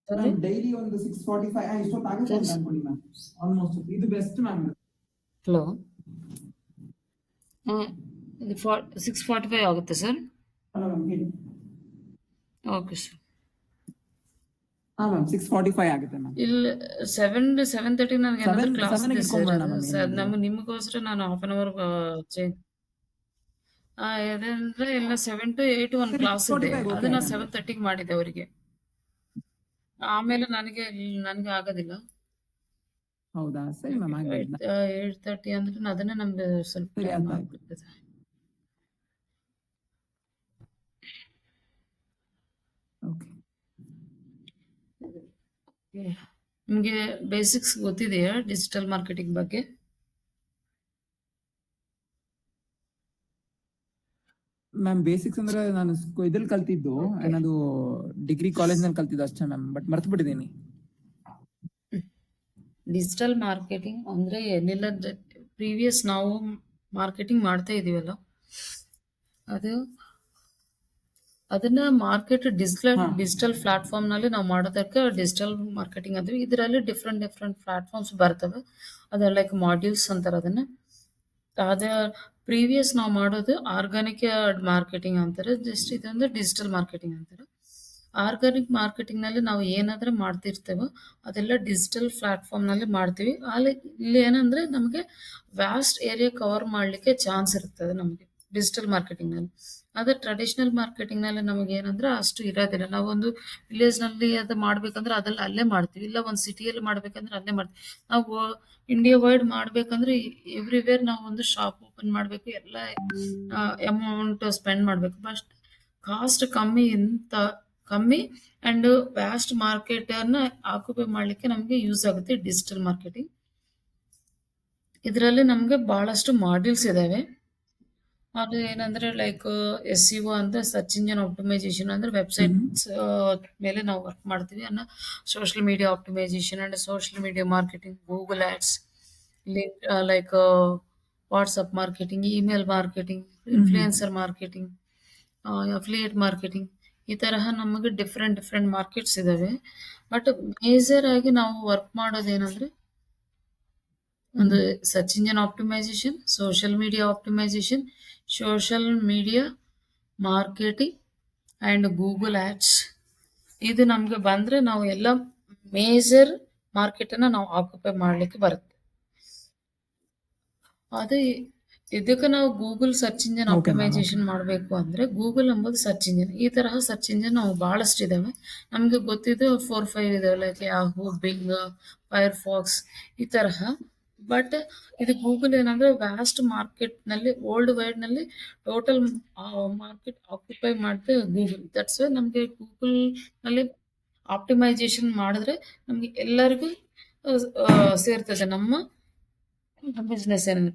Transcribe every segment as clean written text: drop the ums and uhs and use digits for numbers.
Ma'am daily ಒಂದು 6:45 ಇಷ್ಟೊತ್ತಾಗುತ್ತೆ ಅಂತ ಅನ್ಕೊಳ್ಳಿ ಮ್ಯಾಮ್. ಆಲ್ಮೋಸ್ಟ್ ಇದು ಬೆಸ್ಟ್ ಮ್ಯಾಮ್. ಹಲೋ, ಇದು 6:45 ಆಗುತ್ತೆ ಸರ್. ಅಲ್ಲ ಮ್ಯಾಮ್ ಹೇಳಿ. Okay sir. ಹಾಂ ಮ್ಯಾಮ್ 6:45 ಆಗುತ್ತೆ ಮ್ಯಾಮ್. ಇಲ್ಲಿ 7:30 ನನಗೆ ಏನಾದರೂ ಕ್ಲಾಸ್ ಇದೆ 7ಗೆ ಸರ್. ಇಟ್ಕೊಂಡ್ಬಿಡೋಣ ಮ್ಯಾಮ್ ಸರ್ ಏನಿಲ್ಲ. ನಿಮಗೋಸ್ಕರ ನಾನು ಹಾಫ್ ಆನ್ ಅವರ್ ಚೇಂಜ್ ಅದಂದ್ರೆ ಇಲ್ಲ 7 to 8 ಒಂದು ಸರಿ ಕ್ಲಾಸ್ ಇದೆ. 6:45 ಓಕೆ ಅದನ್ನ ಮ್ಯಾಮ್. 7:30ಗೆ ಮಾಡಿದೆ ಅವರಿಗೆ. ಆಮೇಲೆ ನನಗೆ ಆಗೋದಿಲ್ಲ. ಹೌದಾ ಸರಿ ಮ್ಯಾಮ್ ಆಗ್ಬೋದು. 8:30 ಅಂದ್ರೆ ಅದನ್ನೇ ನಮ್ಗೆ ಸ್ವಲ್ಪ ಸರಿ ಟೈಮ್ ಅರ್ಥ ಆಯ್ತು. ಆಗ್ಬಿಡ್ತದೆ. ಓಕೆ ನಿಮಗೆ ಬೇಸಿಕ್ಸ್ ಗೊತ್ತಿದೆಯಾ ಡಿಜಿಟಲ್ ಮಾರ್ಕೆಟಿಂಗ್ ಬಗ್ಗೆ? ಮ್ಯಾಮ್ ಬೇಸಿಕ್ಸ್ ಅಂದ್ರೆ ನಾನು ಇದ್ರಲ್ಲಿ ಕಲ್ತಿದ್ದು ಓಕೆ. ಏನದು ಡಿಗ್ರಿ ಕಾಲೇಜ್ನಲ್ಲಿ ಕಲ್ತಿದ್ದು ಅಷ್ಟೇ ಮ್ಯಾಮ್. ಬಟ್ ಮರ್ತು ಬಿಟ್ಟಿದ್ದೀನಿ. ಡಿಜಿಟಲ್ ಮಾರ್ಕೆಟಿಂಗ್ ಅಂದ್ರೆ ಏನಿಲ್ಲ, ಪ್ರೀವಿಯಸ್ ನಾವು ಮಾರ್ಕೆಟಿಂಗ್ ಮಾಡ್ತಾ ಇದೀವಲ್ಲ, ಅದನ್ನ ಮಾರ್ಕೆಟ್ ಡಿಜಿಟಲ್ ಪ್ಲಾಟ್ಫಾರ್ಮ್ ನಲ್ಲಿ ನಾವು ಮಾಡೋದಕ್ಕೆ ಡಿಜಿಟಲ್ ಮಾರ್ಕೆಟಿಂಗ್ ಅಂದ್ರೆ ಇದರಲ್ಲಿ ಡಿಫ್ರೆಂಟ್ ಪ್ಲಾಟ್ಫಾರ್ಮ್ಸ್ ಬರ್ತವೆ. ಅದ ಲೈಕ್ ಮಾಡ್ಯೂಲ್ಸ್ ಅಂತಾರೆ ಅದನ್ನ. ಅದೇ ಪ್ರೀವಿಯಸ್ ನಾವು ಮಾಡೋದು ಆರ್ಗಾನಿಕ್ ಮಾರ್ಕೆಟಿಂಗ್ ಅಂತಾರೆ, ಜಸ್ಟ್ ಇದೊಂದು ಡಿಜಿಟಲ್ ಮಾರ್ಕೆಟಿಂಗ್ ಅಂತಾರೆ. ಆರ್ಗಾನಿಕ್ ಮಾರ್ಕೆಟಿಂಗ್ ನಲ್ಲಿ ನಾವು ಏನಾದ್ರೆ ಮಾಡ್ತಿರ್ತೇವೋ ಅದೆಲ್ಲ ಡಿಜಿಟಲ್ ಪ್ಲಾಟ್ಫಾರ್ಮ್ ನಲ್ಲಿ ಮಾಡ್ತೀವಿ. ಅಲ್ಲಿ ಇಲ್ಲಿ ಏನಂದ್ರೆ ನಮಗೆ ವ್ಯಾಸ್ಟ್ ಏರಿಯಾ ಕವರ್ ಮಾಡ್ಲಿಕ್ಕೆ ಚಾನ್ಸ್ ಇರ್ತದೆ ನಮಗೆ ಡಿಜಿಟಲ್ ಮಾರ್ಕೆಟಿಂಗ್ ನಲ್ಲಿ. ಅದೇ ಟ್ರೆಡಿಷನಲ್ ಮಾರ್ಕೆಟಿಂಗ್ ನಲ್ಲಿ ನಮಗೆ ಏನಂದ್ರೆ ಅಷ್ಟು ಇರೋದಿಲ್ಲ. ನಾವು ಒಂದು ವಿಲೇಜ್ ನಲ್ಲಿ ಅದು ಮಾಡ್ಬೇಕಂದ್ರೆ ಅಲ್ಲೇ ಮಾಡ್ತೀವಿ, ಇಲ್ಲ ಒಂದು ಸಿಟಿಯಲ್ಲಿ ಮಾಡ್ಬೇಕಂದ್ರೆ ಅಲ್ಲೇ ಮಾಡ್ತೀವಿ. ನಾವು ಇಂಡಿಯಾ ವೈಡ್ ಮಾಡ್ಬೇಕಂದ್ರೆ ಎವ್ರಿವೇರ್ ನಾವು ಒಂದು ಶಾಪ್ ಓಪನ್ ಮಾಡ್ಬೇಕು, ಎಲ್ಲ ಅಮೌಂಟ್ ಸ್ಪೆಂಡ್ ಮಾಡ್ಬೇಕು. ಬಟ್ ಕಾಸ್ಟ್ ಕಮ್ಮಿ ಅಂಡ್ ವ್ಯಾಸ್ಟ್ ಮಾರ್ಕೆಟ್ ಅನ್ನ ಆಕ್ಯುಪೈ ಮಾಡ್ಲಿಕ್ಕೆ ನಮಗೆ ಯೂಸ್ ಆಗುತ್ತೆ ಡಿಜಿಟಲ್ ಮಾರ್ಕೆಟಿಂಗ್. ಇದರಲ್ಲಿ ನಮಗೆ ಬಹಳಷ್ಟು ಮಾಡ್ಯೂಲ್ಸ್ ಇದಾವೆ. ಅದು ಏನಂದ್ರೆ ಲೈಕ್ SEO ಅಂದ್ರೆ ಸರ್ಚ್ ಇಂಜಿನ್ ಆಪ್ಟಿಮೈಸೇಷನ್ ಅಂದ್ರೆ ವೆಬ್ಸೈಟ್ಸ್ ಮೇಲೆ ನಾವು ವರ್ಕ್ ಮಾಡ್ತೀವಿ. Social media optimisation and social media marketing, Google ads, like WhatsApp marketing, email marketing, influencer marketing, affiliate marketing, ಈ ತರಹ ನಮಗೆ ಡಿಫ್ರೆಂಟ್ ಮಾರ್ಕೆಟ್ಸ್ ಇದಾವೆ. ಬಟ್ ಮೇಜರ್ ಆಗಿ ನಾವು ವರ್ಕ್ ಮಾಡೋದೇನಂದ್ರೆ ಒಂದು search engine optimisation, social media optimisation, social media marketing and Google ads. ಇದು ನಮ್ಗೆ ಬಂದ್ರೆ ನಾವು ಎಲ್ಲ ಮೇಜರ್ ಮಾರ್ಕೆಟ್ ಅನ್ನ ನಾವು ಆಕ್ಯುಪೈ ಮಾಡ್ಲಿಕ್ಕೆ ಬರುತ್ತೆ. ಅದೇ ಇದಕ್ಕೆ ನಾವು ಗೂಗಲ್ ಸರ್ಚ್ ಇಂಜಿನ್ ಆಪ್ಟಿಮೈಸೇಷನ್ ಮಾಡಬೇಕು ಅಂದ್ರೆ ಗೂಗಲ್ ಎಂಬುದು ಸರ್ಚ್ ಇಂಜಿನ್. ಈ ತರಹ ಸರ್ಚ್ ಇಂಜಿನ್ ನಾವು ಬಹಳಷ್ಟು ಇದಾವೆ. ನಮ್ಗೆ ಗೊತ್ತಿದ್ದು 4-5 ಇದಾವೆ, ಲೈಕ್ ಯಾಹೂ, ಬಿಂಗ್, ಫೈರ್ಫಾಕ್ಸ್, ಈ ತರಹ. ಬಟ್ ಇದು ಗೂಗಲ್ ಏನಂದ್ರೆ ವ್ಯಾಸ್ಟ್ ಮಾರ್ಕೆಟ್ ನಲ್ಲಿ ವರ್ಲ್ಡ್ ವೈಡ್ ನಲ್ಲಿ ಟೋಟಲ್ ಮಾರ್ಕೆಟ್ ಆಕ್ಯುಪೈ ಮಾಡುತ್ತೆ ಗೂಗಲ್. ದಟ್ಸ್ ವೈ ನಮ್ಗೆ ಗೂಗಲ್ ನಲ್ಲಿ ಆಪ್ಟಿಮೈಸೇಷನ್ ಮಾಡಿದ್ರೆ ನಮ್ಗೆ ಎಲ್ಲರಿಗೂ ಸೇರ್ತದೆ ನಮ್ಮ ಬಿಸ್ನೆಸ್ ಏನಿದೆ.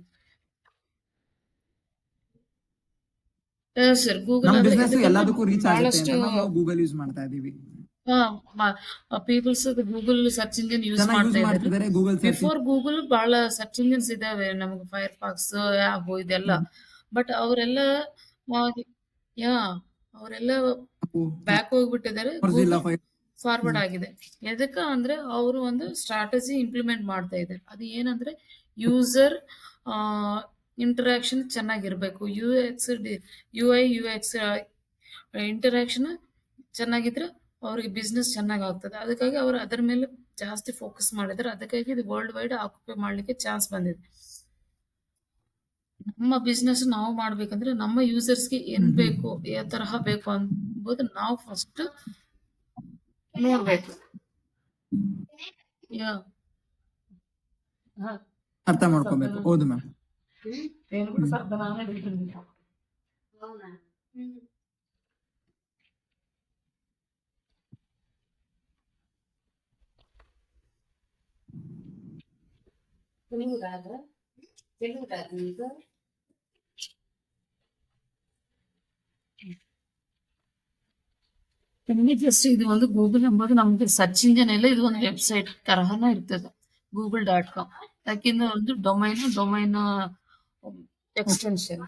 ಸರ್ ಗೂಗಲ್ ನಮ್ಮ ಅಂದ್ರೆ ಬಿಸ್ನೆಸ್ ಇದಕ್ಕೆ ಎಲ್ಲದಕ್ಕೂ ರೀಚ್ ಆಗುತ್ತೆ ಬಹಳಷ್ಟು ಅಂತ ನಾವು ಗೂಗಲ್ ಯೂಸ್ ಮಾಡ್ತಾ ಇದೀವಿ. Peoples Google search engine use ಚೆನ್ನಾಗಿ ಯೂಸ್ ಮಾಡ್ತಾ ಇದ್ದಾರೆ. ಮಾಡ್ತಿದ್ದಾರೆ ಗೂಗಲ್ ಸರ್ಚ್. ಬಿಫೋರ್ ಗೂಗಲ್ ಬಹಳ ಸರ್ಚ್ ಇಂಜಿನ್ಸ್ ಇದಾವೆ, ನಮ್ಗೆ ಫೈರ್ಫಾಕ್ಸ್, ಯಾಹೂ ಇದೆಲ್ಲ. ಬಟ್ ಅವರೆಲ್ಲ ಅವರೆಲ್ಲ ಬ್ಯಾಕ್ ಹೋಗ್ಬಿಟ್ಟಿದ್ದಾರೆ, ಗೂಗಲ್ ಫಾರ್ವರ್ಡ್ ಆಗಿದೆ. ಎದಕ್ಕೆ ಅಂದ್ರೆ ಅವರು ಒಂದು ಸ್ಟ್ರಾಟಜಿ ಇಂಪ್ಲಿಮೆಂಟ್ ಮಾಡ್ತಾ ಇದ್ದಾರೆ. ಅದು ಏನಂದ್ರೆ ಯೂಸರ್ ಇಂಟರಾಕ್ಷನ್ ಚೆನ್ನಾಗಿರ್ಬೇಕು, UI UX ಇಂಟರಾಕ್ಷನ್ ಚೆನ್ನಾಗಿದ್ರೆ ಅವ್ರಿಗೆ ಬಿಸ್ನೆಸ್ ಚೆನ್ನಾಗಿ ಆಗ್ತದೆ. ಅದಕ್ಕಾಗಿ ಅವರು ಅದರ ಮೇಲೆ ಜಾಸ್ತಿ ಫೋಕಸ್ ಮಾಡಿದ್ದಾರೆ. ಅದಕ್ಕಾಗಿ ಇದು ವರ್ಲ್ಡ್ ವೈಡ್ ಆಕ್ಯುಪೈ ಮಾಡ್ಲಿಕ್ಕೆ ಚಾನ್ಸ್ ಬಂದಿದೆ. ನಮ್ಮ ಬಿಸ್ನೆಸ್ ನಾವು ಮಾಡ್ಬೇಕಂದ್ರೆ ನಮ್ಮ ಯೂಸರ್ಸ್ಗೆ ಏನ್ ಬೇಕು, ಯಾವ ತರಹ ಬೇಕು ಅನ್ಬೋದು ನಾವು ಫಸ್ಟ್ ನೋಡ್ಬೇಕು. ಅರ್ಥ ಮಾಡ್ಕೋಬೇಕು. ಹೌದು ಮ್ಯಾಮ್. ಜಸ್ಟ್ ಇದು ಒಂದು ಗೂಗಲ್ ಎಂಬುದು ನಮ್ಗೆ ಸರ್ಚ್ ಇಂಜಿನ್ ಎಲ್ಲ ಇದು ಒಂದು ವೆಬ್ಸೈಟ್ ತರಹನ ಇರ್ತದೆ, google.com. ಯಾಕೆಂದ್ರೆ ಒಂದು ಡೊಮೈನ್ ಎಕ್ಸ್ಟೆನ್ಷನ್.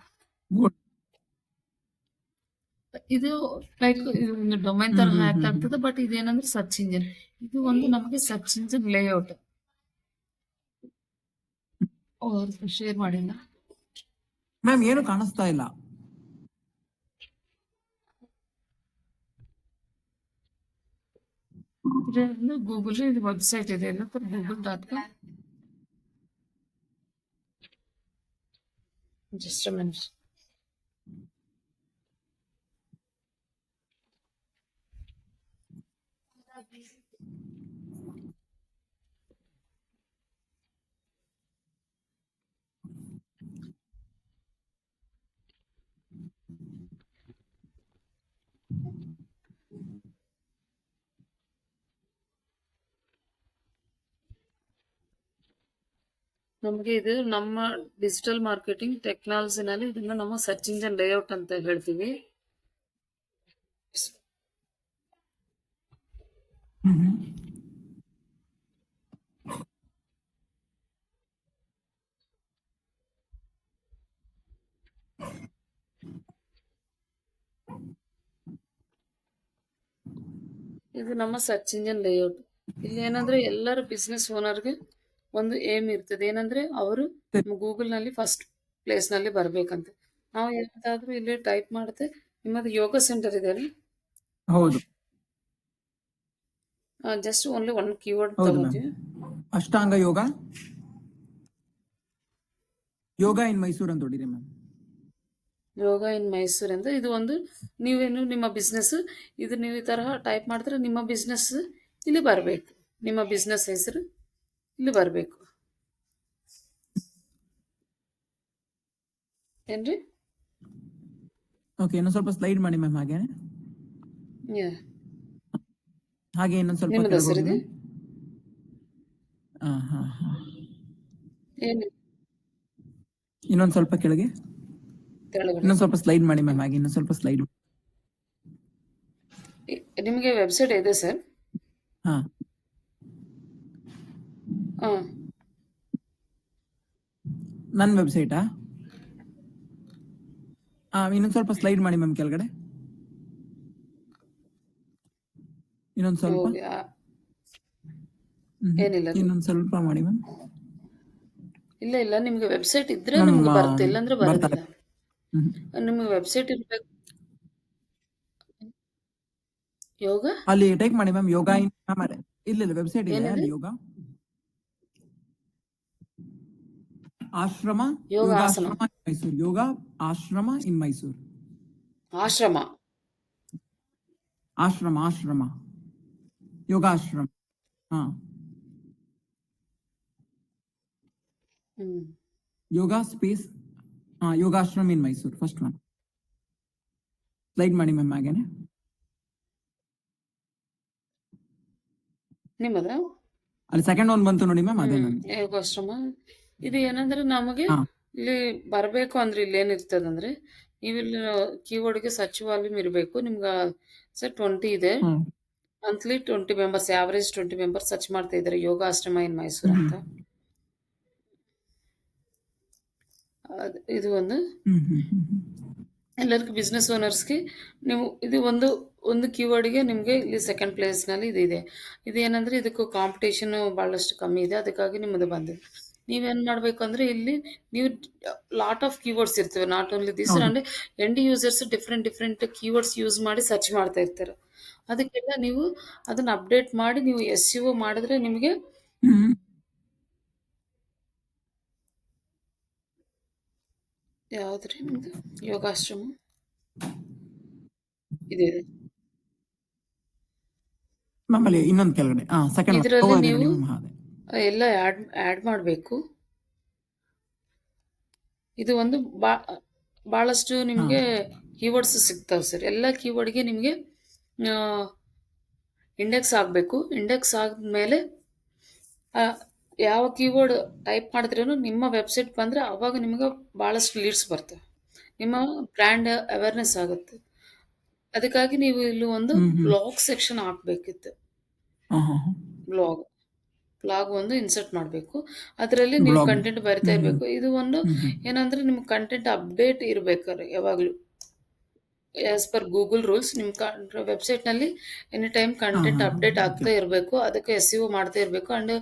ಇದು ಲೈಕ್ ಇದು ಒಂದು ಡೊಮೈನ್ ತರ ಹ್ಯಾಕ್ ಆಗ್ತದೆ. ಬಟ್ ಇದೇನಂದ್ರೆ ಸರ್ಚ್ ಇಂಜಿನ್. ಇದು ಒಂದು ನಮಗೆ ಸರ್ಚ್ ಇಂಜಿನ್ ಲೇಔಟ್. ಶೇರ್ ಮಾಡಿಲ್ಲ ಮ್ಯಾಮ್, ಏನು ಕಾಣಿಸ್ತಾ ಇಲ್ಲ. ಗೂಗಲ್ ಇದು ವೆಬ್ಸೈಟ್ ಇದೆ ಎಲ್ಲ google.com. Just a minute. ನಮಗೆ ಇದು ನಮ್ಮ ಡಿಜಿಟಲ್ ಮಾರ್ಕೆಟಿಂಗ್ ಟೆಕ್ನಾಲಜಿನಲ್ಲಿ ಇದನ್ನ ನಮ್ಮ ಸರ್ಚ್ ಇಂಜಿನ್ ಲೇಔಟ್ ಅಂತ ಹೇಳ್ತೀವಿ. ಇದು ನಮ್ಮ ಸರ್ಚ್ ಇಂಜಿನ್ ಲೇಔಟ್. ಇಲ್ಲಿ ಏನಂದ್ರೆ ಎಲ್ಲರ ಬಿಸ್ನೆಸ್ ಓನರ್ಗೆ ಒಂದು ಏಮ್ ಇರ್ತದೆ, ಏನಂದ್ರೆ ಅವರು ಗೂಗಲ್ ನಲ್ಲಿ ಫಸ್ಟ್ ಪ್ಲೇಸ್ ನಲ್ಲಿ ಬರ್ಬೇಕಂತ. ನಾವು ಯಾವ್ದಾದ್ರು ಇಲ್ಲಿ ಟೈಪ್ ಮಾಡುತ್ತೆ, ನಿಮ್ಮದು ಯೋಗ ಸೆಂಟರ್ ಇದೆ ಅಲ್ಲ, ಹೌದು, ಜಸ್ಟ್ ಓನ್ಲಿ ಒನ್ ಕೀವರ್ಡ್ ಹೌದು ತಗೋತೀವಿ. ಅಷ್ಟಾಂಗ ಯೋಗ, ಯೋಗ ಇನ್ ಮೈಸೂರು ಅಂತ ಹೊಡಿರಿ ಮ್ಯಾಮ್. ಯೋಗ ಇನ್ ಮೈಸೂರು ಅಂತ ಇದು ಒಂದು, ನೀವೇನು ನಿಮ್ಮ ಬಿಸ್ನೆಸ್ ಇದು ನೀವು ಈ ತರಹ ಟೈಪ್ ಮಾಡಿದ್ರೆ ನಿಮ್ಮ ಬಿಸ್ನೆಸ್ ಇಲ್ಲಿ ಬರಬೇಕು, ನಿಮ್ಮ ಬಿಸ್ನೆಸ್ ಹೆಸರು ಇಲ್ಲಿ ಬರಬೇಕು. ಏನ್ರಿ? ಓಕೆ, ಇನ್ನೊಂದು ಸ್ವಲ್ಪ ಸ್ಲೈಡ್ ಮಾಡಿ ಮ್ಯಾಮ್. ಹಾಗೆ ಇನ್ನೊಂದು ಸ್ವಲ್ಪ ನಿಮ್ಮದು ಹೆಸರಿದೆ ಏನು? ಇನ್ನೊಂದು ಸ್ವಲ್ಪ ಕೆಳಗೆ, ಇನ್ನೊಂದು ಸ್ವಲ್ಪ ಸ್ಲೈಡ್ ಮಾಡಿ ಮ್ಯಾಮ್. ಹಾಗೆ ಇನ್ನೊಂದು ಸ್ವಲ್ಪ ಸ್ಲೈಡ್. ನಿಮಗೆ ವೆಬ್ಸೈಟ್ ಇದೆ ಸರ್? ಹಾ, ನನ್ನ ವೆಬ್ಸೈಟಾ? ಇನ್ನೊಂದು ಸ್ವಲ್ಪ ಸ್ಲೈಡ್ ಮಾಡಿ ಮ್ಯಾಮ್ ಕೆಳಗಡೆ. ಇನ್ನೊಂದು ಸ್ವಲ್ಪ, ಏನಿಲ್ಲ, ಇನ್ನೊಂದು ಸ್ವಲ್ಪ ಮಾಡಿ ಮ್ಯಾಮ್. ಇಲ್ಲ ಇಲ್ಲ, ನಿಮ್ಗೆ ವೆಬ್ಸೈಟ್ ಇದ್ರೆ ನಿಮ್ಗೆ ಬರುತ್ತೆ, ಇಲ್ಲಾಂದ್ರೆ ಬರೋದಿಲ್ಲ. ನಿಮ್ಗೆ ವೆಬ್ಸೈಟ್ ಇರ್ಬೇಕು. ಯೋಗ ಅಲ್ಲಿ ಟೈಪ್ ಮಾಡಿ ಮ್ಯಾಮ್, ಯೋಗ ಇನ್. ಇಲ್ಲ ವೆಬ್ಸೈಟ್ ಇದೆ ಅಲ್ಲಿ, ಯೋಗ ಆಶ್ರಮ, ಯೋಗಾಶ್ರಮ ಮೈಸೂರು, ಯೋಗ ಆಶ್ರಮ ಇನ್ ಮೈಸೂರು. ಆಶ್ರಮ ಆಶ್ರಮ ಆಶ್ರಮ ಯೋಗಾಶ್ರಮ. ಹಾ, ಯೋಗ ಸ್ಪೇಸ್ ಯೋಗಾಶ್ರಮ ಇನ್ ಮೈಸೂರು, ಫಸ್ಟ್ ಒನ್. ಸ್ಲೈಡ್ ಮಾಡಿ ಮ್ಯಾಮ್. ಹಾಗೇನೆ ನಿಮ್ಮದ ಅಲ್ಲಿ ಸೆಕೆಂಡ್ ಒನ್ ಬಂತು ನೋಡಿ ಮ್ಯಾಮ್, ಅದೇ ಯೋಗಾಶ್ರಮ. ಇದು ಏನಂದ್ರೆ ನಮಗೆ ಇಲ್ಲಿ ಬರಬೇಕು ಅಂದ್ರೆ ಇಲ್ಲಿ ಏನಿರ್ತದಂದ್ರೆ, ನೀವು ಇಲ್ಲಿ ಕೀಬೋರ್ಡ್ಗೆ ಸರ್ಚ್ ವಾಲ್ಯೂಮ್ ಇರಬೇಕು ನಿಮ್ಗೆ. ಸರ್ 20 ಇದೆ, monthly 20 members, average 20 members search ಮಾಡ್ತಾ ಇದ್ದಾರೆ ಯೋಗ ಆಶ್ರಮ ಇನ್ ಮೈಸೂರು ಅಂತ. ಇದು ಒಂದು ಎಲ್ಲರಿಗೂ ಬಿಸ್ನೆಸ್ ಓನರ್ಸ್ಗೆ ನೀವು ಇದು ಒಂದು ಕೀವರ್ಡ್ಗೆ ನಿಮಗೆ ಇಲ್ಲಿ ಸೆಕೆಂಡ್ ಪ್ಲೇಸ್ನಲ್ಲಿ ಇದೆ. ಇದೇನಂದ್ರೆ ಇದಕ್ಕೂ ಕಾಂಪಿಟೇಷನ್ ಭಾಳಷ್ಟು ಕಮ್ಮಿ ಇದೆ, ಅದಕ್ಕಾಗಿ ನಿಮ್ಮದು ಬಂದಿದೆ. ನೀವೇನು ಮಾಡಬೇಕು ಅಂದರೆ ಇಲ್ಲಿ ನೀವು ಲಾಟ್ ಆಫ್ ಕೀವರ್ಡ್ಸ್ ಇರ್ತವೆ, ನಾಟ್ ಓನ್ಲಿ ದಿಸ್. ಅಂದರೆ end users different keywords use ಮಾಡಿ ಸರ್ಚ್ ಮಾಡ್ತಾ ಇರ್ತಾರೆ. ಅದಕ್ಕೆಲ್ಲ ನೀವು ಅದನ್ನು ಅಪ್ಡೇಟ್ ಮಾಡಿ ನೀವು SEO ಮಾಡಿದ್ರೆ ನಿಮಗೆ ಯಾವ್ದ್ರಿ ನಿಮ್ದು ಯೋಗಾಶ್ರಮ ಇದೆ. ನಮ್ಮಲ್ಲಿ ಇನ್ನೊಂದು ಕೆಳಗಡೆ ಇದರಲ್ಲಿ ನೀವು ಎಲ್ಲ ಆ್ಯಡ್ ಮಾಡಬೇಕು. ಇದು ಒಂದು ಭಾಳಷ್ಟು ನಿಮಗೆ ಕೀವರ್ಡ್ಸ್ ಸಿಗ್ತಾವೆ ಸರ್. ಎಲ್ಲ ಕೀವರ್ಡ್ಗೆ ನಿಮಗೆ ಇಂಡೆಕ್ಸ್ ಆಗಬೇಕು. ಇಂಡೆಕ್ಸ್ ಆದಮೇಲೆ ಯಾವ ಕೀವರ್ಡ್ ಟೈಪ್ ಮಾಡಿದ್ರೂ ನಿಮ್ಮ ವೆಬ್ಸೈಟ್ ಬಂದರೆ ಅವಾಗ ನಿಮಗೆ ಭಾಳಷ್ಟು ಲೀಡ್ಸ್ ಬರ್ತವೆ, ನಿಮ್ಮ ಬ್ರ್ಯಾಂಡ್ ಅವೇರ್ನೆಸ್ ಆಗುತ್ತೆ. ಅದಕ್ಕಾಗಿ ನೀವು ಇಲ್ಲಿ ಒಂದು ಬ್ಲಾಗ್ ಸೆಕ್ಷನ್ ಹಾಕಬೇಕಿತ್ತು. ಬ್ಲಾಗ್ ಒಂದು ಇನ್ಸರ್ಟ್ ಮಾಡಬೇಕು, ಅದರಲ್ಲಿ ನೀವು ಕಂಟೆಂಟ್ ಬರಿತಾ ಇರಬೇಕು. ಇದು ಒಂದು ಏನಂದ್ರೆ ನಿಮ್ಗೆ ಕಂಟೆಂಟ್ ಅಪ್ಡೇಟ್ ಇರಬೇಕಾದ್ರೆ ಯಾವಾಗಲೂ ಆಸ್ ಪರ್ ಗೂಗಲ್ ರೂಲ್ಸ್ ನಿಮ್ಮ ವೆಬ್ಸೈಟ್ನಲ್ಲಿ ಎನಿ ಟೈಮ್ ಕಂಟೆಂಟ್ ಅಪ್ಡೇಟ್ ಆಗ್ತಾ ಇರಬೇಕು. ಅದಕ್ಕೆ SEO ಮಾಡ್ತಾ ಇರಬೇಕು ಅಂಡ್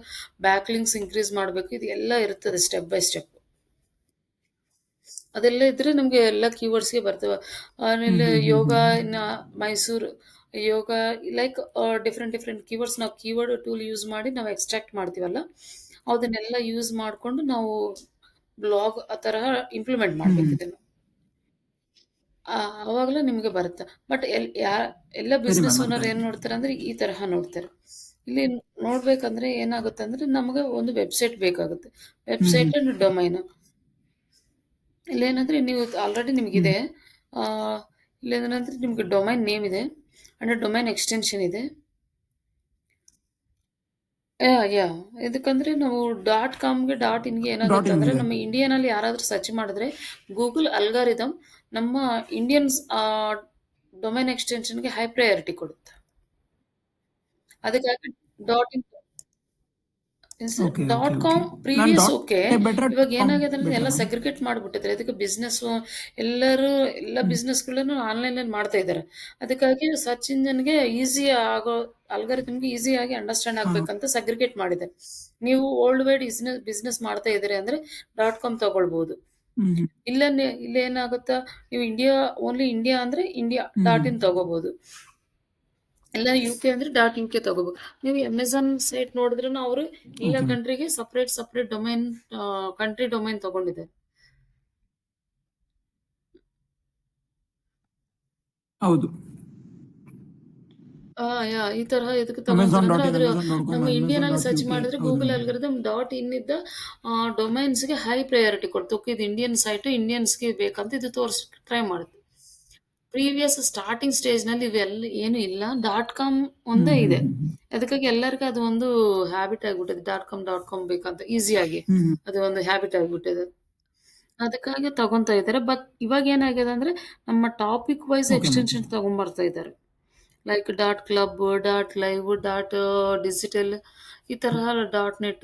ಬ್ಯಾಕ್ ಲಿಂಕ್ಸ್ ಇನ್ಕ್ರೀಸ್ ಮಾಡಬೇಕು. ಇದು ಎಲ್ಲ ಇರ್ತದೆ ಸ್ಟೆಪ್ ಬೈ ಸ್ಟೆಪ್. ಅದೆಲ್ಲ ಇದ್ರೆ ನಮಗೆ ಎಲ್ಲ ಕೀವರ್ಡ್ಸ್ಗೆ ಬರ್ತವೆ. ಆಮೇಲೆ ಯೋಗ in Mysuru yoga like different keywords ನಾವು ಕೀವರ್ಡ್ ಟೂಲ್ ಯೂಸ್ ಮಾಡಿ ನಾವು ಎಕ್ಸ್ಟ್ರಾಕ್ಟ್ ಮಾಡ್ತೀವಲ್ಲ, ಅದನ್ನೆಲ್ಲ ಯೂಸ್ ಮಾಡಿಕೊಂಡು ನಾವು ಬ್ಲಾಗ್ ಆ ತರಹ ಇಂಪ್ಲಿಮೆಂಟ್ ಮಾಡ್ಬೇಕು ಇದನ್ನು. ಅವಾಗಲೇ ನಿಮಗೆ ಬರುತ್ತೆ. ಬಟ್ ಎಲ್ಲ ಬಿಸ್ನೆಸ್ ಓನರ್ ಏನು ನೋಡ್ತಾರೆ ಅಂದ್ರೆ ಈ ತರಹ ನೋಡ್ತಾರೆ. ಇಲ್ಲಿ ನೋಡ್ಬೇಕಂದ್ರೆ ಏನಾಗುತ್ತೆ ಅಂದ್ರೆ ನಮಗೆ ಒಂದು ವೆಬ್ಸೈಟ್ ಬೇಕಾಗುತ್ತೆ. Website and domain. ಇಲ್ಲೇನಂದ್ರೆ ನೀವು ಆಲ್ರೆಡಿ ನಿಮಗಿದೆ. ಇಲ್ಲೇನಂದ್ರೆ ನಿಮ್ಗೆ ಡೊಮೈನ್ ನೇಮ್ ಇದೆ ಅಂಡ್ ಡೊಮೈನ್ ಎಕ್ಸ್ಟೆನ್ಷನ್ ಇದೆ. ಯಾ ಇದಕ್ಕಂದ್ರೆ ನಾವು .comಗೆ .inಗೆ ಏನಾಗುತ್ತೆ ಅಂದ್ರೆ ನಮ್ಮ ಇಂಡಿಯಾನಲ್ಲಿ ಯಾರಾದ್ರೂ ಸರ್ಚ್ ಮಾಡಿದ್ರೆ ಗೂಗಲ್ ಅಲ್ಗಾರಿದಮ್ ನಮ್ಮ ಇಂಡಿಯನ್ಸ್ ಡೊಮೈನ್ ಎಕ್ಸ್ಟೆನ್ಷನ್ಗೆ ಹೈ ಪ್ರಯಾರಿಟಿ ಕೊಡುತ್ತೆ. ಅದಕ್ಕಾಗಿ .in .com ಪ್ರೀವಿಯಸ್ ಓಕೆ. ಇವಾಗ ಏನಾಗಿದೆ ಅಂದ್ರೆ ಎಲ್ಲ ಸೆಗ್ರಿಗೇಟ್ ಮಾಡಿಬಿಟ್ಟಿದ್ದಾರೆ. ಅದಕ್ಕೆ ಬಿಸ್ನೆಸ್ ಎಲ್ಲ ಬಿಸ್ನೆಸ್ಗಳನ್ನು ಆನ್ಲೈನಲ್ಲಿ ಮಾಡ್ತಾ ಇದ್ದಾರೆ. ಅದಕ್ಕಾಗಿ ಸರ್ಚ್ ಇಂಜನ್ಗೆ ಈಸಿ ಆಗೋ ಅಲ್ಗಾರಿದಮ್ಗೆ ಈಸಿಯಾಗಿ ಅಂಡರ್ಸ್ಟ್ಯಾಂಡ್ ಆಗ್ಬೇಕಂತ ಸೆಗ್ರಿಗೇಟ್ ಮಾಡಿದೆ. ನೀವು ವರ್ಲ್ಡ್ ವೈಡ್ ಬಿಸ್ನೆಸ್ ಮಾಡ್ತಾ ಇದ್ದೀರಿ ಅಂದ್ರೆ .com ತಗೊಳ್ಬಹುದು. ಇಲ್ಲೇನಾಗುತ್ತಾ ನೀವು ಓನ್ಲಿ ಇಂಡಿಯಾ ಅಂದ್ರೆ ಇಂಡಿಯಾ .in ತಗೋಬಹುದು. ಎಲ್ಲ UK ಅಂದ್ರೆ .UK ತಗೋಬಹುದು. ನೀವು ಅಮೆಝಾನ್ ಸೈಟ್ ನೋಡಿದ್ರೆ ಅವರು ಎಲ್ಲ ಕಂಟ್ರಿಗೆ ಸಪ್ರೇಟ್ ಡೊಮೈನ್ ಕಂಟ್ರಿ ಡೊಮೈನ್ ತಗೊಂಡಿದ್ದಾರೆ. ಹೌದು. ಈ ತರಹ ಇದಕ್ಕೆ ತಗೊಂಡ್ರೆ ಅದ್ರ ನಮ್ಮ ಇಂಡಿಯಾನಲ್ಲಿ ಸರ್ಚ್ ಮಾಡಿದ್ರೆ ಗೂಗಲ್ ಅಲ್ಗಾರಿದಮ್ .in ಇದ್ದ ಡೊಮೈನ್ಸ್ಗೆ ಹೈ ಪ್ರಯಾರಿಟಿ ಕೊಡ್ತು. ಇದು ಇಂಡಿಯನ್ ಸೈಟ್, ಇಂಡಿಯನ್ಸ್ಗೆ ಬೇಕಂತ ಇದು ಟ್ರೈ ಮಾಡುತ್ತೆ. ಪ್ರೀವಿಯಸ್ ಸ್ಟಾರ್ಟಿಂಗ್ ಸ್ಟೇಜ್ನಲ್ಲಿ ಇವೆಲ್ಲ ಏನು ಇಲ್ಲ. .com ಒಂದೇ ಇದೆ. ಅದಕ್ಕಾಗಿ ಎಲ್ಲರಿಗೂ ಅದು ಒಂದು ಹ್ಯಾಬಿಟ್ ಆಗಿಬಿಟ್ಟಿದೆ. .com ಬೇಕಂತ ಈಸಿಯಾಗಿ ಅದು ಒಂದು ಹ್ಯಾಬಿಟ್ ಆಗಿಬಿಟ್ಟಿದೆ. ಅದಕ್ಕಾಗಿ ತಗೊಂತಾ ಇದ್ದಾರೆ. ಬಟ್ ಇವಾಗ ಏನಾಗಿದೆ ಅಂದ್ರೆ ನಮ್ಮ ಟಾಪಿಕ್ ವೈಸ್ ಎಕ್ಸ್ಟೆನ್ಷನ್ ತಗೊಂಡ್ಬರ್ತಾ ಇದ್ದಾರೆ. ಲೈಕ್ .club, .live, .digital ಈ ತರಹ .net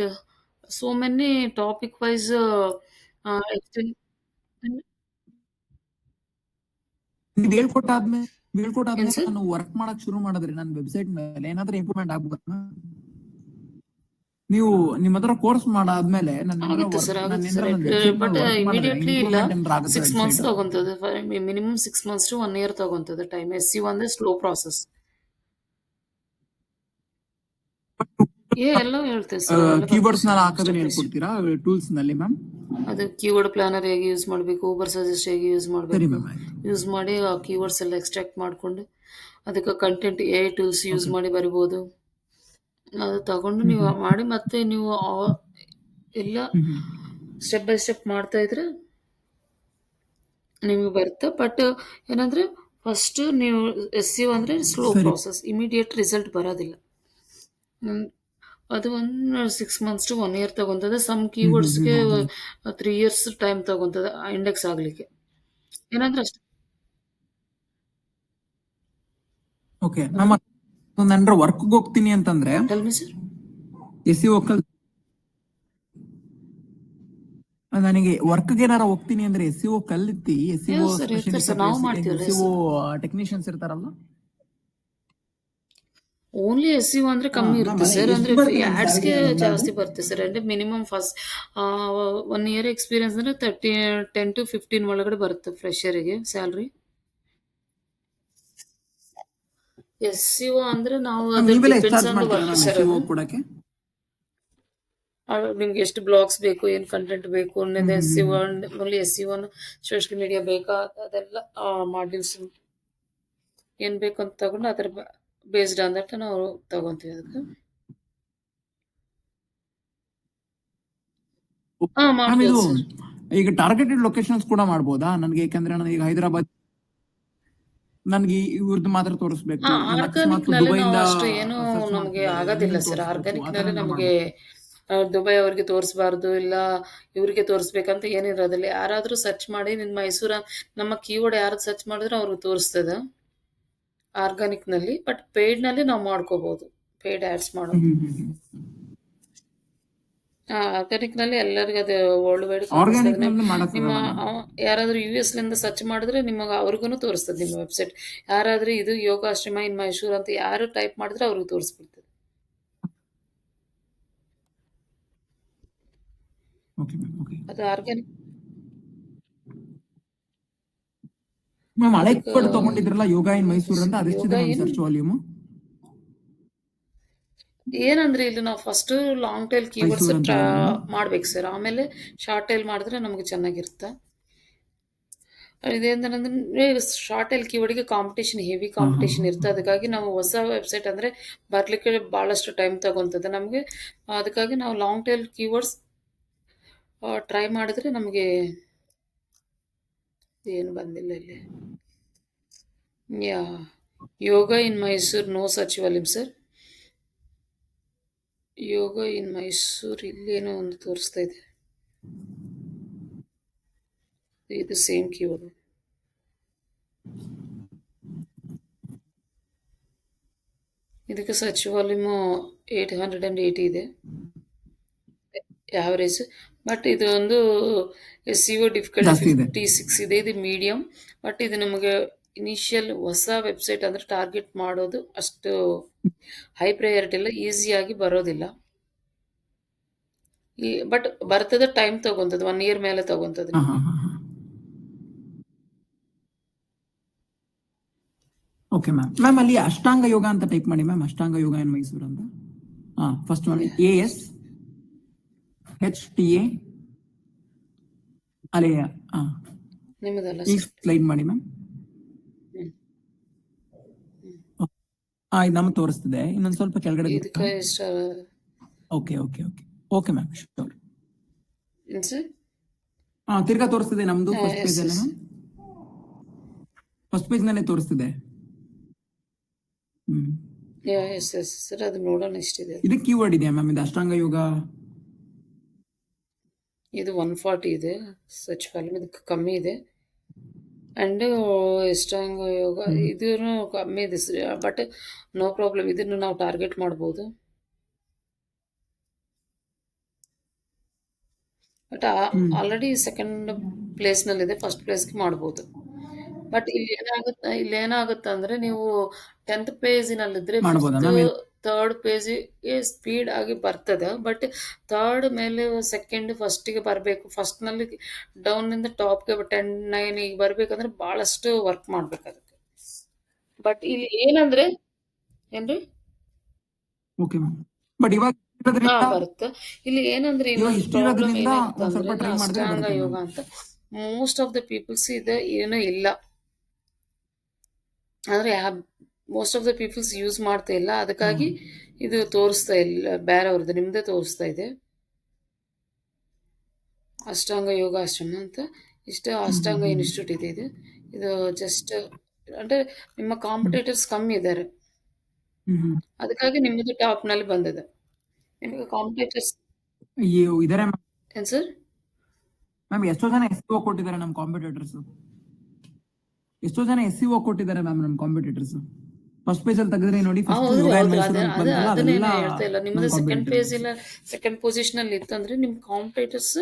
so many topic wise ಇದು ಹೇಳ್ಕೊಟ್ಟಾದ್ಮೇಲೆ ನಾನು ವರ್ಕ್ ಮಾಡಕ್ ಶುರು ಮಾಡಿದ್ರೆ ನನ್ನ ವೆಬ್ಸೈಟ್ ಮೇಲೆ ಏನಾದ್ರೂ ಇಂಪ್ರೂವ್ಮೆಂಟ್ ಆಗ್ಬೋದಾ? ನೀವು ನಿಮ್ಮ ಹತ್ರ ಕೋರ್ಸ್ ಮಾಡಾದ್ಮೇಲೆ ಆಗುತ್ತೆ ಸರ್, ಬಟ್ ಇಮಿಡಿಯೇಟ್ಲಿ ಇಲ್ಲ. 6 months ತಗೊಂತದೆ. ಮಿನಿಮಮ್ 6 months to 1 year ತಗೊಂತದೆ ಟೈಮ್. SEO ಅಂದ್ರೆ ಸ್ಲೋ ಪ್ರಾಸೆಸ್. ಎಲ್ಲ ಹೇಳ್ತೇವೆ ಸರ್. ಕೀವರ್ಡ್ಸ್ ನ ಹಾಕೋದನ್ನ ಹೇಳ್ಕೊಡ್ತೀರಾ ಟೂಲ್ಸ್ ನಲ್ಲಿ ಮ್ಯಾಮ್? ಅದು ಕೀವರ್ಡ್ ಪ್ಲಾನರ್ ಹೇಗೆ ಯೂಸ್ ಮಾಡಬೇಕು, ಊಬರ್ ಸಜೆಸ್ಟ್ ಹೇಗೆ ಯೂಸ್ ಮಾಡಬೇಕು, ಯೂಸ್ ಮಾಡಿ ಆ ಕೀವರ್ಡ್ಸ್ ಎಲ್ಲ ಎಕ್ಸ್ಟ್ರಾಕ್ಟ್ ಮಾಡಿಕೊಂಡು ಅದಕ್ಕೆ ಕಂಟೆಂಟ್ AI ಟೂಲ್ಸ್ ಯೂಸ್ ಮಾಡಿ ಬರಿಬೋದು. ಅದು ತಗೊಂಡು ನೀವು ಮಾಡಿ ಮತ್ತೆ ನೀವು ಎಲ್ಲ ಸ್ಟೆಪ್ ಬೈ ಸ್ಟೆಪ್ ಮಾಡ್ತಾ ಇದ್ರೆ ನಿಮಗೆ ಬರುತ್ತೆ. ಬಟ್ ಏನಂದ್ರೆ ಫಸ್ಟ್ ನೀವು SEO ಅಂದ್ರೆ ಸ್ಲೋ ಪ್ರಾಸೆಸ್, ಇಮಿಡಿಯೇಟ್ ರಿಸಲ್ಟ್ ಬರೋದಿಲ್ಲ. ಅದು 6 months to 1 year ತಗೊಂತದೆ. ಸಮ್ ಕೀವರ್ಡ್ಸ್ಗೆ 3 years ಟೈಮ್ ತಗೊಂತದೆ ಇಂಡೆಕ್ಸ್ ಆಗ್ಲಿಕ್ಕೆ. ಏನಂದ್ರೆ ಅಷ್ಟೇ. ಓಕೆ, ನಾನು ವರ್ಕ್ ಹೋಗ್ತೀನಿ ಅಂತಂದ್ರೆ SEO ನನಗೆ ವರ್ಕ್ ಏನಾರ ಹೋಗ್ತೀನಿ ಅಂದ್ರೆ SEO ಕಲಿತಿ SEO ಟೆಕ್ನಿಷಿಯನ್ಸ್ ಇರ್ತಾರಲ್ಲ, ಓನ್ಲಿ SEO ಅಂದ್ರೆ ಕಮ್ಮಿ ಇರುತ್ತೆ ಸರ್. ಅಂದ್ರೆ ಆಡ್ಸ್ಗೆ ಜಾಸ್ತಿ ಬರುತ್ತೆ ಸರ್. ಅಂದ್ರೆ ಮಿನಿಮಮ್ ಫಸ್ಟ್ 1 year ಎಕ್ಸ್ಪೀರಿಯನ್ಸ್ ಅಂದ್ರೆ 10 to 15 ಒಳಗಡೆ ಬರುತ್ತೆ ಫ್ರೆಶರಿಗೆ ಸ್ಯಾಲ್ರಿ. SEO ಅಂದ್ರೆ ನಾವು ನಿಮ್ಗೆ ಎಷ್ಟು ಬ್ಲಾಗ್ಸ್ ಬೇಕು, ಏನ್ ಕಂಟೆಂಟ್ ಬೇಕು, SEO ಸೋಷಿಯಲ್ ಮೀಡಿಯಾ ಬೇಕಾ, ಅದೆಲ್ಲ ಮಾಡ್ಯೂಲ್ಸ್ ಏನ್ ಬೇಕು ಅಂತ ತಗೊಂಡು ಅದರ ಬೇಸ್ಡ್ ಆನ್ ದಟ್ ನಾವು ತಗೊಂತೀವಿ. ಅದಕ್ಕೆ ಈಗ ಟಾರ್ಗೆಟೆಡ್ ಲೊಕೇಶನ್ಸ್ ಕೂಡ ಮಾಡ್ಬೋದಾ ನನಗೆ? ಯಾಕಂದ್ರೆ ನನಗೆ ಹೈದರಾಬಾದ್ ನನ್ಗೆ ಇವ್ರದ್ದು ಮಾತ್ರ ತೋರಿಸ್ಬೇಕು. ಅಷ್ಟು ಏನು ನಮಗೆ ಆಗೋದಿಲ್ಲ ಸರ್. ಆರ್ಗಾನಿಕ್ ನಲ್ಲಿ ನಮಗೆ ದುಬೈ ಅವ್ರಿಗೆ ತೋರಿಸಬಾರ್ದು, ಇಲ್ಲ ಇವ್ರಿಗೆ ತೋರಿಸ್ಬೇಕಂತ ಏನಿರೋದಿಲ್ಲ. ಯಾರಾದ್ರೂ ಸರ್ಚ್ ಮಾಡಿ ನಿಮ್ಮ ಮೈಸೂರ ನಮ್ಮ ಕೀವರ್ಡ್ ಯಾರು ಸರ್ಚ್ ಮಾಡಿದ್ರೆ ಅವ್ರಿಗೆ ತೋರಿಸ್ತದ ಆರ್ಗಾನಿಕ್ ನಲ್ಲಿ. ಬಟ್ ಪೇಯ್ಡ್ ನಲ್ಲಿ ನಾವು ಮಾಡ್ಕೋಬಹುದು, ಪೇಯ್ಡ್ ಆಡ್ಸ್ ಮಾಡೋದು. ಆರ್ಗಾನಿಕ್‌ನಲ್ಲಿ ಎಲ್ಲರಿಗೂ ಅದು ವರ್ಲ್ಡ್ ವೈಡ್ ಕಾಣಿಸ್ತದೆ. ಆರ್ಗ್ಯಾನಿಕ್ ನಲ್ಲಿ ನಿಮ್ಮ ಮಾಡಕ್ಕಾಗಲ್ಲ ಮ್ಯಾಮ್. ಯಾರಾದ್ರೂ ಯುಎಸ್‌ಲಿಂದ ಸರ್ಚ್ ಮಾಡಿದ್ರೆ ನಿಮಗೆ ಅವ್ರಿಗೂನು ತೋರಿಸ್ತದೆ ನಿಮ್ಮ ವೆಬ್‌ಸೈಟ್. ಯಾರಾದ್ರೂ ಇದು ಯೋಗಾಶ್ರಮ ಇನ್ ಮೈಸೂರು ಅಂತ ಯಾರು ಟೈಪ್ ಮಾಡಿದ್ರೆ ಅವ್ರಿಗೆ ತೋರಿಸ್ಬಿಡ್ತದೆ. Okay ma'am. ಓಕೆ ಅದು ಆರ್ಗಾನಿಕ್ ಮ್ಯಾಮ್, ಹಳೆ ಅದಕ್ಕೆ ಕೀವರ್ಡ್ ತಗೊಂಡಿದ್ರಲ್ಲ ಯೋಗ ಇನ್ ಮೈಸೂರು ಅಂತ, ಯೋಗ ಅದೆಷ್ಟಿದೆ ಮ್ಯಾಮ್ ಇನ್ ಸರ್ಚ್ ವಾಲ್ಯೂಮ್? ಏನಂದ್ರೆ ಇಲ್ಲಿ ನಾವು first long tail keywords Mysuru ಅಂತ ಇದೆ ಮ್ಯಾಮ್. ಮಾಡ್ಬೇಕು ಸರ್. ಆಮೇಲೆ ಶಾರ್ಟ್ ಟೈಲ್ ಮಾಡಿದ್ರೆ ನಮಗೆ ಚೆನ್ನಾಗಿರುತ್ತೆ. ಇದೇಂತಂದ್ರೆ ಶಾರ್ಟ್ ಟೈಲ್ ಕೀವರ್ಡ್ಗೆ ಕಾಂಪಿಟೇಷನ್ ಹೆವಿ ಹಾ ಹಾ ಕಾಂಪಿಟೇಷನ್ ಇರುತ್ತೆ. ಅದಕ್ಕಾಗಿ ನಾವು ಹೊಸ ವೆಬ್ಸೈಟ್ ಅಂದರೆ ಬರಲಿಕ್ಕೆ ಭಾಳಷ್ಟು ಟೈಮ್ ತಗೊತದೆ ನಮಗೆ. ಅದಕ್ಕಾಗಿ ನಾವು ಲಾಂಗ್ ಟೈಲ್ ಕೀವರ್ಡ್ಸ್ ಟ್ರೈ ಮಾಡಿದ್ರೆ ನಮಗೆ ಏನು ಬಂದಿಲ್ಲ ಇಲ್ಲಿ. Yeah yoga in Mysuru no search volume sir. Yoga in Mysuru ಇಲ್ಲೇನೋ ಒಂದು ತೋರಿಸ್ತಾ ಇದೆ. ಇದು ಸೇಮ್ ಕೀವರ್ಡ್. ಇದಕ್ಕೆ ಸರ್ಚ್ ವಾಲ್ಯೂಮು 880 ಇದೆ ಆವರೇಜ್. ಬಟ್ ಇದು ಒಂದು SEO ಡಿಫಿಕಲ್ಟಿ ಜಾಸ್ತಿ ಇದೆ. 56 ಇದೆ. ಇದು ಮೀಡಿಯಂ. ಬಟ್ ಇದು ನಮಗೆ ಇನಿಷಿಯಲ್ ಹೊಸ ವೆಬ್ಸೈಟ್ ಅಂದರೆ ಟಾರ್ಗೆಟ್ ಮಾಡೋದು ಅಷ್ಟು ಹೈ ಪ್ರಯಾರಿಟಿ ಇಲ್ಲ, ಈಸಿಯಾಗಿ ಬರೋದಿಲ್ಲ. ಬಟ್ ಬರ್ತದೆ, ಟೈಮ್ ತಗೊಂತದೆ, 1 ಇಯರ್ ಮೇಲೆ ತಗೊಂತದೆ ಹಾ ನಿಮಗೆ. ಹಾ ಹಾ ಹಾ. Okay ma'am. ಮ್ಯಾಮ್, ಅಲ್ಲಿ ಅಷ್ಟಾಂಗ ಯೋಗ ಅಂತ ಟೈಪ್ ಮಾಡಿ ma'am. Ashtanga yoga in Mysuru ಅಂತ. ಹಾ, ಫಸ್ಟ್ ಒನ್ ASHTA ಅಲೆ. ಹಾ, ನಿಮ್ಮದಲ್ಲ ಈ ಸರ್. ಸ್ಲೈಡ್ ಮಾಡಿ ಮ್ಯಾಮ್. ಹಾ, ಇದು ನಮ್ಗೆ ತೋರಿಸ್ತಿದೆ. ಇನ್ನೊಂದು ಸ್ವಲ್ಪ ಕೆಳಗಡೆ ಇದಕ್ಕೆ ಬರ್ತಾ. ಎಷ್ಟು okay okay okay okay ma'am, sure. ಏನು ಸರ್? ಹಾ, ತಿರ್ಗಾ ತೋರಿಸ್ತಿದೆ ನಮ್ದು ಫಸ್ಟ್ ಪೇಜ್ ಎಸ್ ಅಲ್ಲೇ ಎಸ್ ಮ್ಯಾಮ್. ಫಸ್ಟ್ ಪೇಜ್ ನಲ್ಲೇ ತೋರಿಸ್ತಿದೆ. ಹ್ಮ್, ಎಸ್ ಎಸ್ ಸರ್, ಅದು ನೋಡೋಣ ಎಷ್ಟಿದೆ. ಇದಕ್ಕೆ ಕೀವರ್ಡ್ ಇದೆಯಾ ಮ್ಯಾಮ್? ಇದು ಅಷ್ಟಾಂಗ ಯೋಗ. ಇದು 140 ಇದೆ ಸರ್ಚ್ ವಾಲ್ಯೂಮ್, ಇದಕ್ಕೆ ಕಮ್ಮಿ ಇದೆ. ಆ್ಯಂಡ್ ಎಷ್ಟಾಂಗ ಯೋಗ ಇದೂ ಕಮ್ಮಿ ಇದೆ ಬಟ್ ನೋ ಪ್ರಾಬ್ಲಮ್, ಇದನ್ನು ನಾವು ಟಾರ್ಗೆಟ್ ಮಾಡ್ಬೋದು. ಬಟ್ ಆಲ್ರೆಡಿ ಸೆಕೆಂಡ್ ಪ್ಲೇಸ್ನಲ್ಲಿದೆ, ಫಸ್ಟ್ ಪ್ಲೇಸ್ಗೆ ಮಾಡ್ಬೋದು. ಬಟ್ ಇಲ್ಲಿ ಏನಾಗುತ್ತೆ ಅಂದರೆ ನೀವು 10th ಪೇಜಿನಲ್ಲಿದ್ದರೆ ಮಾಡ್ಬೋದಾ 5th ಮ್ಯಾಮ್? 3rd ಪೇಜಿಗೆ ಸ್ಪೀಡ್ ಆಗಿ ಬರ್ತದೆ. ಬಟ್ 3rd ಮೇಲೆ ಸೆಕೆಂಡ್ ಫಸ್ಟಿಗೆ ಬರಬೇಕು. ಫಸ್ಟ್ನಲ್ಲಿ ಡೌನ್ನಿಂದ ಟಾಪ್ಗೆ 10 9 ಈಗ ಬರಬೇಕಂದ್ರೆ ಭಾಳಷ್ಟು ವರ್ಕ್ ಮಾಡ್ಬೇಕು ಅದಕ್ಕೆ. ಬಟ್ ಇಲ್ಲಿ ಏನಂದರೆ ಏನ್ರಿ? Okay ma'am. ಬಟ್ ಇವಾಗ ಇರೋದ್ರಿಂದ, ಬರುತ್ತೆ. ಇಲ್ಲಿ ಏನಂದ್ರೆ ಇವಾಗ ಇನ್ನೊಂದು ಪ್ರಾಬ್ಲಮ್ ಇಷ್ಟಿರೋದ್ರಿಂದ ಏನಾಗುತ್ತೆ ಒಂದ್ ಸ್ವಲ್ಪ ಅಂದ್ರೆ ಟ್ರೈ ಮಾಡಿದ್ರೆ ಅಷ್ಟಾಂಗ ಬರುತ್ತೆ ಯೋಗ ಮ್ಯಾಮ್. ಅಂತ ಮೋಸ್ಟ್ ಆಫ್ ದ ಪೀಪಲ್ಸ್ ಇದೆ ಏನೂ ಇಲ್ಲ. ಅಂದರೆ most of the peoples use ಮಾಡ್ತಾ ಇಲ್ಲ. ಅದಕ್ಕಾಗಿ ಇದು ತೋರಿಸ್ತಾ ಇಲ್ಲ, ಬೇರೆಯವ್ರದ್ದು, ನಿಮ್ಮದೇ ತೋರಿಸ್ತಾ ಇದೆ. ಅಷ್ಟಾಂಗ ಯೋಗ ಆಶ್ರಮ ಅಂತ ಇಷ್ಟು ಅಷ್ಟಾಂಗ ಇನ್ಸ್ಟಿಟ್ಯೂಟ್ ಇದೆ. ಇದು ಜಸ್ಟ್ ಅಂದರೆ ನಿಮ್ಮ ಕಾಂಪಿಟೇಟರ್ಸ್ ಕಮ್ಮಿ ಇದ್ದಾರೆ, ಅದಕ್ಕಾಗಿ ನಿಮ್ಮದು ಟಾಪ್ನಲ್ಲಿ ಬಂದಿದೆ. ನಿಮಗೆ ಕಾಂಪಿಟೇಟರ್ಸ್ ಇದಾರೆ ಮ್ಯಾಮ್. ಏನು ಸರ್? ಮ್ಯಾಮ್, ಎಷ್ಟೋ ಜನ SEO ಕೊಟ್ಟಿದ್ದಾರೆ ನಮ್ಮ ಕಾಂಪಿಟೇಟರ್ಸ್. ಎಷ್ಟೋ ಜನ SEO ಕೊಟ್ಟಿದ್ದಾರೆ ಮ್ಯಾಮ್ ನಮ್ಮ ಕಾಂಪಿಟೇಟರ್ಸ್. ಫಸ್ಟ್ ಪೇಜ್ ಅಲ್ಲಿ ತೆಗೆದ್ರೆ ನೋಡಿ, ಫಸ್ಟ್ ಹೌದ್ರಿ, ಯೋಗ ಇನ್ ಹೌದ್ರಿ. ಮೈಸೂರು ಅಂತ ಬಂತಲ್ಲ, ಅದನ್ನೇನು ಅದೆಲ್ಲ ಹೇಳ್ತಾ ಇಲ್ಲ. ನಮ್ಮ ನಿಮ್ಮದು ಸೆಕೆಂಡ್ ಪೇಜ್ ಕಾಂಪಿಟೇಟರ್ಸ್. ಇಲ್ಲ, ಸೆಕೆಂಡ್ ಪೊಸಿಷನಲ್ಲಿ ಇತ್ತಂದ್ರೆ ನಿಮ್ಮ ಕಾಂಪಿಟೇಟರ್ಸ್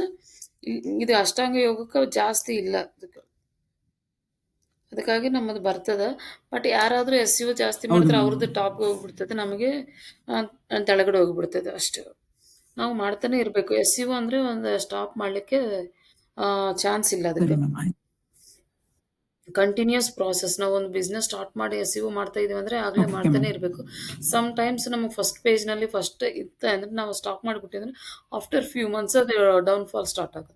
ಇದು ಅಷ್ಟಾಂಗ ಯೋಗಕ್ಕೆ ಜಾಸ್ತಿ ಇಲ್ಲ ಅದಕ್ಕಾಗಿ ನಮ್ಮದು ಬರ್ತದೆ. ಬಟ್ ಯಾರಾದರೂ SEO ಜಾಸ್ತಿ ಮಾಡಿದ್ರೆ ಅವ್ರದ್ದು ಟಾಪ್ಗೆ ಹೋಗ್ಬಿಡ್ತದೆ, ನಮಗೆ ತೆಳಗಡೆ ಹೋಗ್ಬಿಡ್ತದೆ ಅಷ್ಟು. ನಾವು ಮಾಡ್ತಾನೆ ಇರಬೇಕು. SEO ಅಂದರೆ ಒಂದು ಸ್ಟಾಪ್ ಮಾಡಲಿಕ್ಕೆ ಚಾನ್ಸ್ ಇಲ್ಲ ಅದಕ್ಕೆ. ಸರಿ ಮ್ಯಾಮ್, ಆಯ್ತು. Continuous process. ನಾವು ಒಂದು ಬಿಸ್ನೆಸ್ ಸ್ಟಾರ್ಟ್ ಮಾಡಿ SEO ಮಾಡ್ತಾ ಇದೀವಿ ಅಂದರೆ ಆಗಲೇ ಓಕೆ ಮಾಡ್ತಾನೆ ಮ್ಯಾಮ್. ಇರಬೇಕು. ಟೈಮ್ಸ್ ನಮಗೆ ಫಸ್ಟ್ ಪೇಜ್ನಲ್ಲಿ ಫಸ್ಟ್ ಇತ್ತು ಅಂದರೆ ನಾವು ಸ್ಟಾಪ್ ಮಾಡಿಬಿಟ್ಟಿದ್ರೆ ಆಫ್ಟರ್ ಫ್ಯೂ ಮಂತ್ಸ್ ಅದು ಡೌನ್ಫಾಲ್ ಸ್ಟಾರ್ಟ್ ಆಗುತ್ತೆ.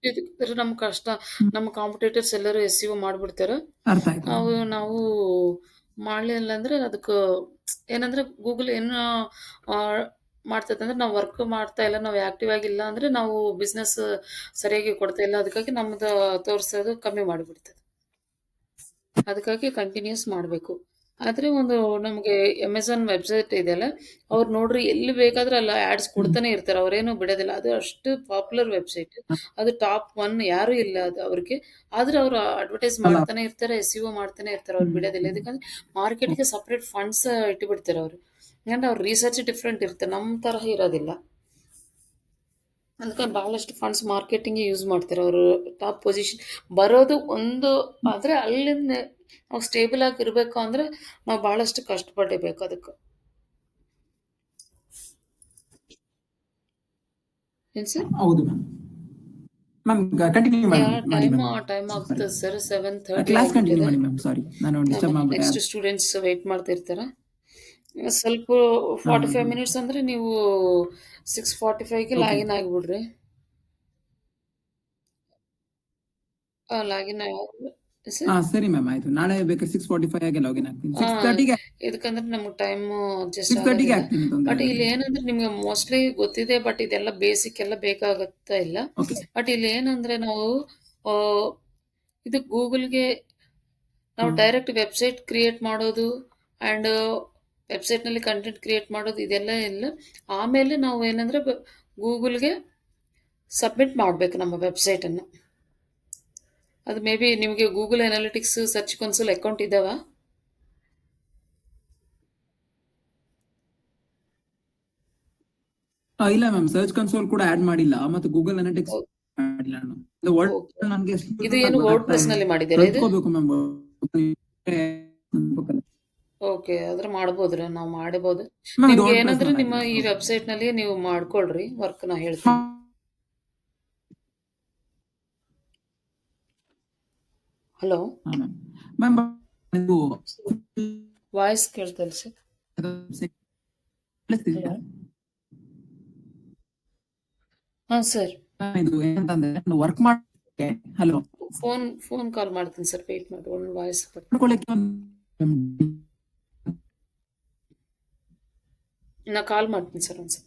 ಇದಕ್ಕೆ ನಮ್ಮ ಕಷ್ಟ, ನಮ್ಮ ಕಾಂಪಿಟೇಟರ್ಸ್ ಎಲ್ಲರೂ SEO ಮಾಡಿಬಿಡ್ತಾರೆ. ಅರ್ಥ ಆಯ್ತು. ನಾವು ಮಾಡಲಿಲ್ಲ ಅಂದರೆ ಅದಕ್ಕೆ ಏನಂದರೆ ಗೂಗಲ್ ಏನು ಮಾಡ್ತೈತೆ ಅಂದರೆ ನಾವು ವರ್ಕ್ ಮಾಡ್ತಾ ಇಲ್ಲ, ನಾವು ಆ್ಯಕ್ಟಿವ್ ಆಗಿಲ್ಲ ಅಂದರೆ ನಾವು ಬಿಸ್ನೆಸ್ ಸರಿಯಾಗಿ ಕೊಡ್ತಾ ಇಲ್ಲ. ಅದಕ್ಕಾಗಿ ನಮ್ಮದು ತೋರಿಸೋದು ಕಮ್ಮಿ ಮಾಡಿಬಿಡ್ತದೆ. ಅದಕ್ಕಾಗಿ ಕಂಟಿನ್ಯೂಸ್ ಮಾಡಬೇಕು. ಆದರೆ ಒಂದು ನಮಗೆ ಅಮೆಝಾನ್ ವೆಬ್ಸೈಟ್ ಇದೆಯಲ್ಲ, ಅವ್ರು ನೋಡ್ರಿ ಎಲ್ಲಿ ಬೇಕಾದ್ರೆ ಅಲ್ಲ ಆ್ಯಡ್ಸ್ ಕೊಡ್ತಾನೆ ಇರ್ತಾರೆ, ಅವರೇನು ಬಿಡೋದಿಲ್ಲ. ಅದು ಅಷ್ಟು ಪಾಪ್ಯುಲರ್ ವೆಬ್ಸೈಟ್, ಅದು ಟಾಪ್ 1 ಯಾರೂ ಇಲ್ಲ ಅದು ಅವ್ರಿಗೆ. ಆದರೆ ಅವರು ಅಡ್ವರ್ಟೈಸ್ ಮಾಡ್ತಾನೆ ಇರ್ತಾರೆ, SEO ಮಾಡ್ತಾನೆ ಇರ್ತಾರೆ, ಅವ್ರು ಬಿಡೋದಿಲ್ಲ. ಯಾಕಂದರೆ ಮಾರ್ಕೆಟ್ಗೆ ಸಪ್ರೇಟ್ ಫಂಡ್ಸ್ ಇಟ್ಟುಬಿಡ್ತಾರೆ ಅವರು. ಯಾಕಂದರೆ ಅವ್ರ ರಿಸರ್ಚ್ ಡಿಫ್ರೆಂಟ್ ಇರುತ್ತೆ, ನಮ್ಮ ತರಹ ಇರೋದಿಲ್ಲ. ಅದಕ್ಕೆ ಭಾಳಷ್ಟು ಫಂಡ್ಸ್ ಮಾರ್ಕೆಟಿಂಗ್ಗೆ ಯೂಸ್ ಮಾಡ್ತಾರೆ ಅವರು. ಟಾಪ್ ಪೊಸಿಷನ್ ಬರೋದು ಒಂದು, ಆದರೆ ಅಲ್ಲಿಂದ ನಾವು ಸ್ಟೇಬಲ್ ಆಗಿ ಇರಬೇಕು ಅಂದರೆ ನಾವು ಭಾಳಷ್ಟು ಕಷ್ಟಪಡಬೇಕು ಅದಕ್ಕೆ. ಏನು ಸರ್? ಹೌದು ಮ್ಯಾಮ್. ಮ್ಯಾಮ್ ಕಂಟಿನ್ಯೂ ಮಾಡಿ ಮಾಡಿ ಮ್ಯಾಮ್. ಟೈಮ್ ಆಗ್ತದೆ ಸರ್, 7:30 ಕ್ಲಾಸ್ ಕಂಟಿನ್ಯೂ ಆಗಿಬಿಟ್ಟಿದೆ. ಮಾಡಿ ಮ್ಯಾಮ್. ಸಾರಿ, ನಾನು ಡಿಸ್ಟರ್ಬ್ ಮಾಡ್ಬಿಟ್ಟೆ. ನೆಕ್ಸ್ಟ್ ಸ್ಟೂಡೆಂಟ್ಸ್ ವೆಯ್ಟ್ ಮಾಡ್ತಿರ್ತಾರೆ. ಸ್ವಲ್ಪ 45 ಮಿನಿಟ್ಸ್ ಅಂದರೆ ನೀವು 6:45ಗೆ ಲಾಗಿನ್ ಆಗಿಬಿಡ್ರಿ. Login sir. ಹಾ ಸರಿ ಮ್ಯಾಮ್, ಆಯ್ತು. ನಾಳೆ ಬೇಕಾದ್ರೆ 6:45 ಆಗಿ ಲಾಗಿನ್ ಆಗ್ತೀನಿ. 6:30ಗೆ ಇದಕ್ಕಂದ್ರೆ ನಮ್ಗೆ ಟೈಮ್ ಅಡ್ಜಸ್ಟ್ 6:30ಗೆ ಆಗೋದಿಲ್ಲ. ಆಗ್ತೀನಿ, ತೊಂದ್ರೆ ಬಟ್ ಇಲ್ಲಿ ಏನಂದ್ರೆ ನಿಮ್ಗೆ ಮೋಸ್ಟ್ಲಿ ಗೊತ್ತಿದೆ, ಬಟ್ ಇದೆಲ್ಲ ಬೇಸಿಕ್ ಎಲ್ಲ ಬೇಕಾಗುತ್ತಾ ಇಲ್ಲ. ಓಕೆ. ಬಟ್ ಇಲ್ಲಿ ಏನಂದ್ರೆ ನಾವು ಆ, ಇದು ಗೂಗಲ್ಗೆ ನಾವು ಡೈರೆಕ್ಟ್ ವೆಬ್ಸೈಟ್ ಕ್ರಿಯೇಟ್ ಮಾಡೋದು ಆ್ಯಂಡ್ ವೆಬ್ಸೈಟ್ನಲ್ಲಿ ಕಂಟೆಂಟ್ ಕ್ರಿಯೇಟ್ ಮಾಡೋದು ಇದೆಲ್ಲ ಇಲ್ಲ. ಆಮೇಲೆ ನಾವು ಏನಂದ್ರೆ ಗೂಗಲ್ಗೆ ಸಬ್ಮಿಟ್ ಮಾಡಬೇಕು ನಮ್ಮ ವೆಬ್ಸೈಟನ್ನು. ಅದು ಮೇ ಬಿ ನಿಮಗೆ Google analytics search console account ಇದ್ದಾವ? ಇಲ್ಲ ಮ್ಯಾಮ್, ಸರ್ಚ್ ಕನ್ಸೋಲ್ ಕೂಡ ಆಡ್ ಮಾಡಿಲ್ಲ ಮತ್ತು ಗೂಗಲ್ ಅನಾಲಿಟಿಕ್ಸ್ ಮಾಡಿಲ್ಲ ನಾನು. ಇದು ವರ್ಡ್ ನನಗೆ ಇದು ಏನು ವರ್ಡ್ ಪ್ರೆಸ್ ನಲ್ಲಿ ಮಾಡಿದ್ದೀರಾ ಇದು? ಕಲ್ತ್ಕೋಬೇಕು ಮ್ಯಾಮ್. ಓಕೆ, ಆದ್ರೆ ಮಾಡ್ಬೋದ್ರಿ, ನಾವು ಮಾಡಬಹುದು. ಮ್ಯಾಮ್, ಇದು ನಿಮ್ಗೆ WordPress ಏನಂದ್ರೆ ನಲ್ಲಿ ನಿಮ್ಮ ಈ ಆಗಿದೆ. ವೆಬ್ಸೈಟ್ ನಲ್ಲಿ ನೀವು ಮಾಡ್ಕೊಳ್ರಿ ವರ್ಕ್, ನಾ ಹೇಳ್ತೀನಿ. ಹಲೋ ಹಾ ಮ್ಯಾಮ್. ಇದು ವಾಯ್ಸ್ ಕೇಳ್ತಲ್ಲ ಸರ್? ಹಾಂ ಸರ್. ಇದು ಏನಂತಂದ್ರೆ ವರ್ಕ್ ಮಾಡಕ್ಕೆ. ಹಲೋ, ಫೋನ್ ಕಾಲ್ ಮಾಡ್ತೀನಿ ಸರ್, ವೇಟ್ ಮಾಡಿ. ಒಂದು ವಾಯ್ಸ್ ಮಾಡ್ಕೊಳ್ಳಕ್ಕೆ ನಾ ಕಾಲ್ ಮಾಡ್ತೀನಿ ಸರ್ ಒಂದ್ಸಲ.